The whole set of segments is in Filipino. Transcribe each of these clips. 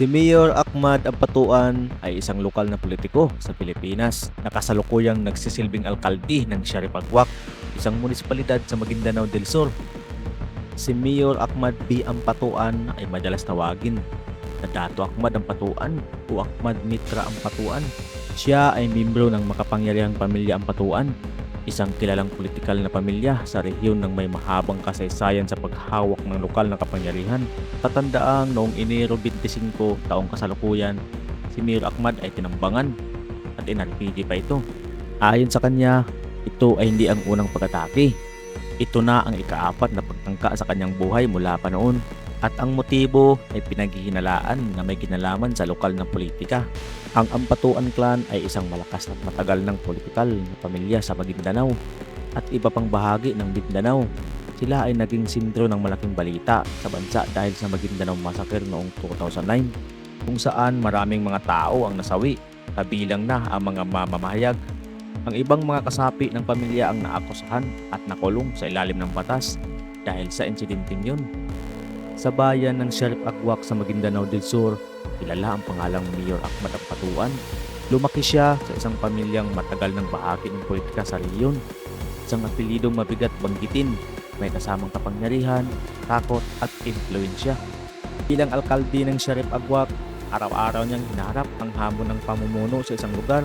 Si Mayor Ahmad Ampatuan ay isang lokal na politiko sa Pilipinas na kasalukuyang nagsisilbing alkalde ng Sharif Agwak, isang munisipalidad sa Maguindanao del Sur. Si Mayor Ahmad B. Ampatuan ay madalas tawagin na Dato Ahmad Ampatuan o Ahmad Mitra Ampatuan. Siya ay miyembro ng makapangyarihang pamilya Ampatuan, isang kilalang politikal na pamilya sa rehiyon ng may mahabang kasaysayan sa paghawak ng lokal na kapangyarihan. Tatandaang noong Enero 25 taong kasalukuyan, si Mayor Ahmad ay tinambangan at inarpidi pa ito. Ayon sa kanya, ito ay hindi ang unang pag-atake. Ito na ang ika-4 na pagtangka sa kanyang buhay mula pa noon. At ang motibo ay pinaghihinalaan na may kinalaman sa lokal na politika. Ang Ampatuan clan ay isang malakas at matagal ng politikal na pamilya sa Maguindanao at iba pang bahagi ng Mindanao. Sila ay naging sentro ng malaking balita sa bansa dahil sa Maguindanao Massacre noong 2009, kung saan maraming mga tao ang nasawi, kabilang na ang mga mamamahayag. Ang ibang mga kasapi ng pamilya ang naakusahan at nakulong sa ilalim ng batas dahil sa insidenteng yun. Sa bayan ng Sharif Agwak sa Maguindanao del Sur, kilala ang pangalang Mayor Ahmad Ampatuan. Lumaki siya sa isang pamilyang matagal ng bahagi ng politika sa rehiyon. Isang apelidong mabigat banggitin, may kasamang kapangyarihan, takot at impluensya. Bilang alkalde ng Sharif Agwak, araw-araw niyang hinaharap ang hamon ng pamumuno sa isang lugar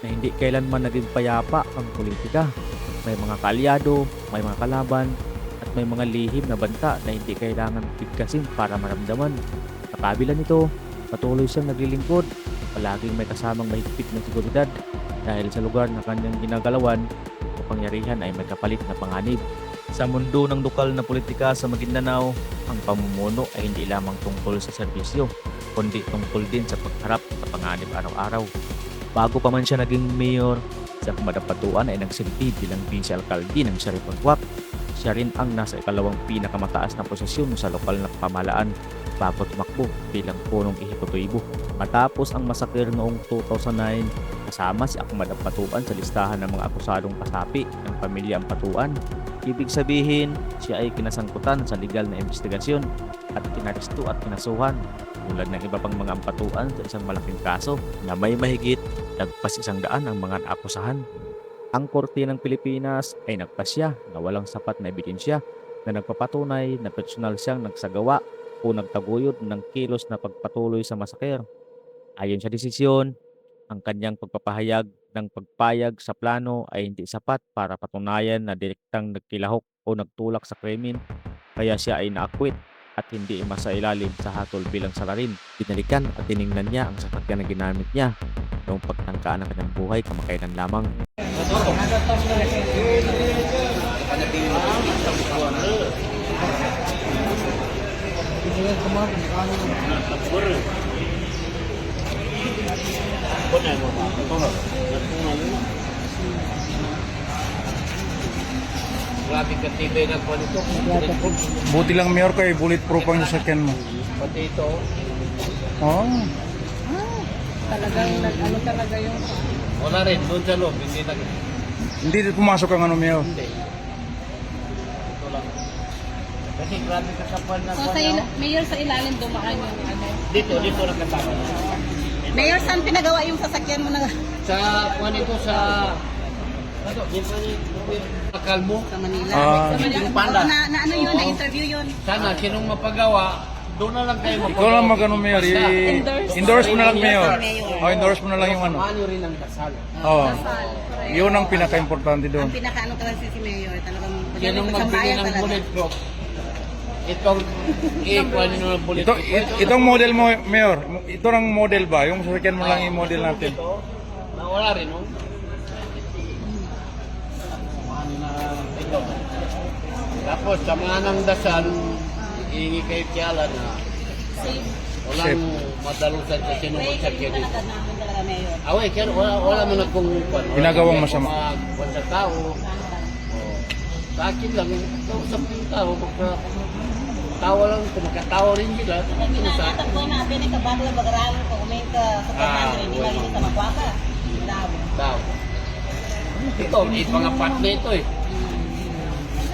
na hindi kailanman naging payapa ang politika. May mga kaalyado, may mga kalaban, at may mga lihim na banta na hindi kailangan bigkasin para maramdaman. Sa kabila nito, patuloy siyang naglilingkod, palaging may kasamang mahigpit na seguridad dahil sa lugar na kanyang ginagalawan, kapangyarihan ay may kapalit na panganib. Sa mundo ng lokal na politika sa Maguindanao, ang pamumuno ay hindi lamang tungkol sa serbisyo, kundi tungkol din sa pagharap sa panganib araw-araw. Bago pa man siya naging mayor, si Ahmad Ampatuan ay nagsilbi bilang vice-alkalde ng Sharif Agwak. Siya rin ang nasa ikalawang pinakamataas na posisyon sa lokal na pamahalaan bago tumakbo bilang punong ehekutibo. Matapos ang masakir noong 2009, kasama si Ahmad Ampatuan sa listahan ng mga akusadong kasapi ng pamilya Ampatuan. Ibig sabihin, siya ay kinasangkutan sa legal na investigasyon at inaresto at kinasuhan tulad ng iba pang mga Ampatuan sa isang malaking kaso na may mahigit lagpas 100 ang mga naakusahan. Ang Korte ng Pilipinas ay nagpasya na walang sapat na ebidensya na nagpapatunay na personal siyang nagsagawa o nagtaguyod ng kilos na pagpatuloy sa masakir. Ayon sa desisyon, ang kanyang pagpapahayag ng pagpayag sa plano ay hindi sapat para patunayan na direktang nagkilahok o nagtulak sa krimen, kaya siya ay naakwit at hindi masailalim sa hatol bilang salarin. Binalikan at tiningnan niya ang sasakyan na ginamit niya noong pagtangkaan ng kanyang buhay kamakailan lamang. Grabe ka tibay na po nito. Buti lang mayor ko bulletproof ang sasakyan mo. Pati ito. Oh. Talagang ano talaga yung Wala rin, doon sa loob. Hindi na. Hindi pumasok ang ano mayor. Hindi. Ito lang. Kasi grabe ka kapal na so sa mayor sa ilalim dumaan yung ano. Dito lang kasama. Mayor, saan pinagawa yung sasakyan mo na Sa kuwan ito sa Kalmo. sa Manila? Ah. Sa Manila. Yung panda. Na ano yun, na interview yun. Sana sinong mapagawa, doon na lang kayo Ikaw lang mag-ano mayor. Endorse mo na lang mayor. Oh, endorse mo na lang yung ano. Ano rin ang dasal. Oh. Yun ang pinaka-importante doon. Ang pinakaano talaga si Mayor, talagang Yan ang magbigay bayan ng talaga. bulletproof. Itong ikuan nyo ng bulletproof. Itong model mo mayor. Ito ang model ba? Yung sasakyan mo lang yung model natin. Ito, nawala rin, no? Ito. Tapos, sa mga nang dasal, iingi kayo tiyala na Safe. walang madalusan sa sinong Way kayo magsakyan dito. talaga namin talaga, Mayor. Away, kaya wala mo nagkung Ginagawang masama. Kung sa tao, oh, sa akin lang, kausap yung tao, tawa lang, kung magkatawa rin sila, Ginagatak ko natin, ikabago na bagaralo ko, umay ka sa pagkano, hindi lang hindi ka magwaka. Dabo. tao. Ito, mga part na ito eh.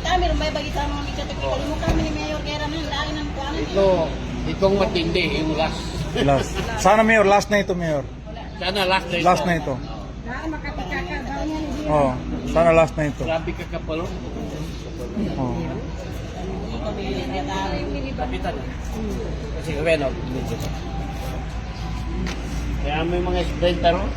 Kami rin ba bagi sa mga ikatagpili mo kami ni Mayor Guerra na lain ng kuwanan. Itong matindi, yung gas. Last. Sana Mayor, last na ito Mayor. Sana last na ito. Last na ito. Oh, sana last na ito. Grabe ka kapalo. Oh. Kapitan. Kasi bueno, kaya may mga sprinter, no?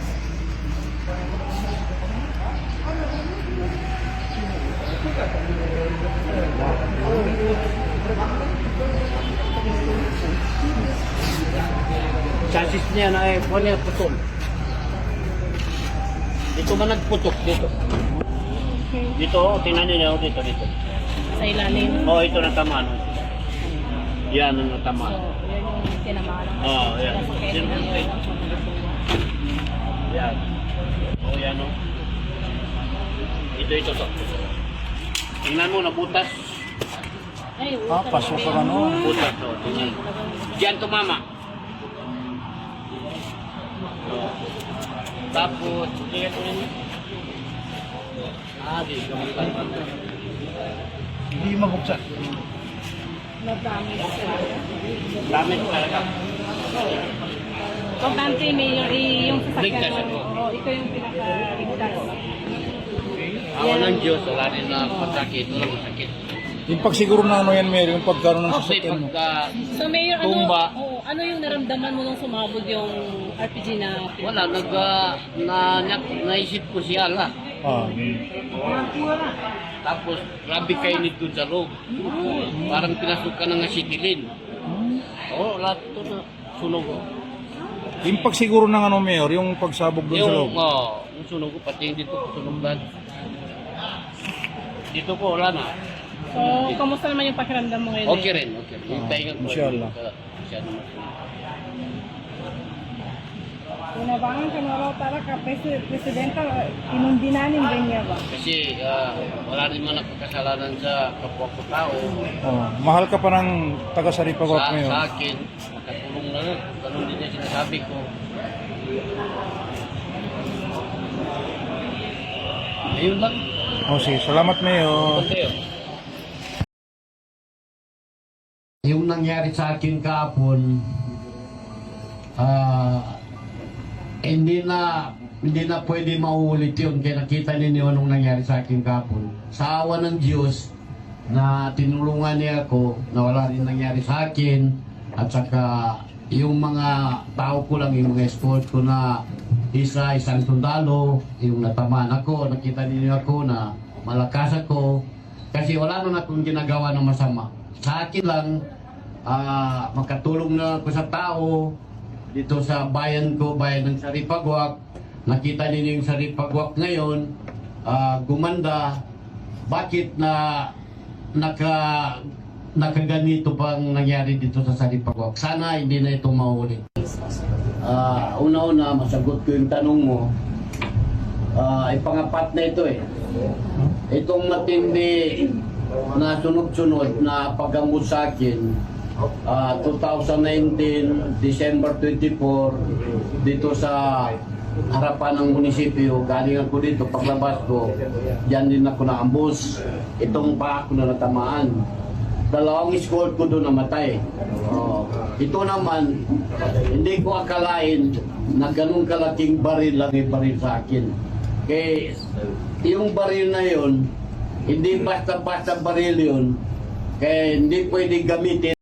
Chassis niya na kung niya putol. Dito man nagputok dito. Dito, oh, tingnan niyo dito. Sa ilalim. Oh, ito na tama. No? Yan ang natama. Yan yung tinamaan. Oh, yan. Yan. Oh, yan oh. Ito to. Tingnan mo, nabutas. Ay, Pasok ka ano. Butas to. Tingnan. Diyan tumama. Oh. Tapos, tingnan mo yun. Di kamutan. Hindi mabuksan. madami. Dami talaga. Importante may yung Ligtas sasakyan ako. mo. Oo, ikaw yung pinaka-ligtas. Awa ng Diyos, wala rin na pasakit. Walang masakit. Yung pagsiguro na ano yan Mayor, yung pagkaroon ng Kasi sasakyan mo. pagka So Mayor, Tumba. ano yung naramdaman mo nung sumabog yung RPG na wala, naisip ko si Allah. Ah, Tapos, grabe kainit doon sa loob. Parang pinasok ka ng asikilin. Oo, lahat ito na sunog ko. yung pagsiguro ng ano Mayor, yung pagsabog doon sa loob. Yung sunog ko, pati yung dito ko sunog lahat. Dito ko, wala na. So, kamusta naman yung pakiramdam mo ngayon? Okay rin, okay rin. Yung tainga ko. Inshallah. Masyado masunog. Unabangan ka na raw talaga, Presidenta, inundi namin ganyan ba? Kasi wala rin man nakakasalanan sa kapwa ko tao. Oh, mahal ka pa ng taga-Saripagwak Sa Mayor. akin, nakatulong na rin. Ganun din yung sinasabi ko. Ayun lang. Oh, sige. Salamat Mayor. Mateo. Yung nangyari sa akin kahapon, hindi na pwede mauulit yun. Kaya nakita ninyo anong nangyari sa akin kahapon. Sa awa ng Diyos na tinulungan niya ako na wala rin nangyari sa akin, at saka yung mga tao ko lang, yung mga escort ko na isang sundalo, yung natamaan ako, nakita ninyo ako na malakas ako, kasi wala naman akong ginagawa ng masama. Sa akin lang, makatulong na ako sa tao, dito sa bayan ko, bayan ng Saripagwak. Nakita ninyo yung Saripagwak ngayon, gumanda. Bakit na nakaganito pang nangyari dito sa Saripagwak? Sana hindi na ito maulit. Una-una, masagot ko yung tanong mo. Ipangapat na ito eh. Itong matindi na sunod-sunod na paggamot sa akin, 2019, December 24, dito sa harapan ng munisipyo, galing ako dito, paglabas ko, dyan din ako naambos. Itong pa ako na natamaan. Dalawang escort ko doon namatay. Ito naman, hindi ko akalain na ganun kalaking baril lang yung baril sa akin. Kaya yung baril na yun, hindi basta-basta baril yun, kaya hindi pwede gamitin